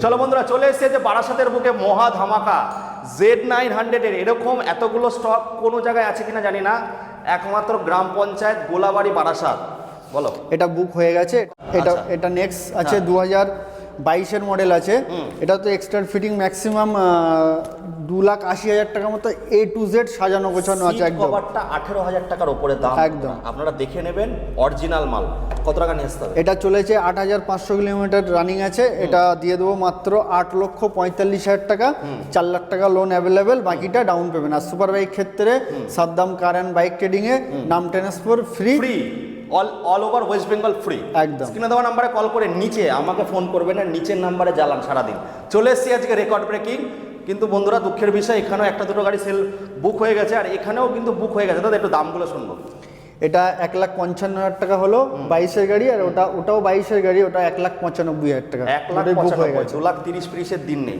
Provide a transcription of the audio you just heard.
চলো বন্ধুরা, চলে এসেছে যে বারাসাতের বুকে মহা ধামাকা Z900 এর। এরকম এতগুলো স্টক কোনো জায়গায় আছে কিনা জানি না, একমাত্র গ্রাম পঞ্চায়েত গোলাবাড়ি বারাসাত। বলো। এটা বুক হয়ে গেছে। এটা আচ্ছা। এটা নেক্সট আছে 2022-এর মডেল আছে। এটা তো এক্সট্রা ফিটিং ম্যাক্সিমাম 2,80,000 টাকার মতো A to Z সাজানো গোছানো আছে একদম। কভারটা 18,000 টাকার উপরে দাম একদম। আপনারা দেখে নেবেন, অরিজিনাল মাল। কত টাকা নিয়ে আসতে হবে? এটা চলেছে 8,500 কিলোমিটার রানিং আছে। এটা দিয়ে দেবো মাত্র 8,45,000 টাকা। 4 লাখ টাকা লোন অ্যাভেলেবেল, বাকিটা ডাউন পেমেন্ট। আর সুপার বাইক ক্ষেত্রে সাদ্দাম কার অ্যান্ড বাইক ট্রেডিংয়ে নাম transfer free. All over West Bengal free. একদম। স্ক্রিনে দেওয়া নাম্বারে কল করে নিচে আমাকে ফোন করবেন, না নিচের নাম্বারে জ্বালান সারাদিন। চলে এসেছি আজকে রেকর্ড ব্রেকিং। কিন্তু বন্ধুরা দুঃখের বিষয়, এখানেও একটা দুটো গাড়ি সেল বুক হয়ে গেছে, আর এখানেও কিন্তু বুক হয়ে গেছে। দাদা একটু দামগুলো শুনবো। এটা 1,55,000 টাকা হলো 22-এর গাড়ি, আর ওটাও 22-এর গাড়ি, ওটা 1,95,000 টাকা। 1,95,000, 2,30,40,000 দিন নেই।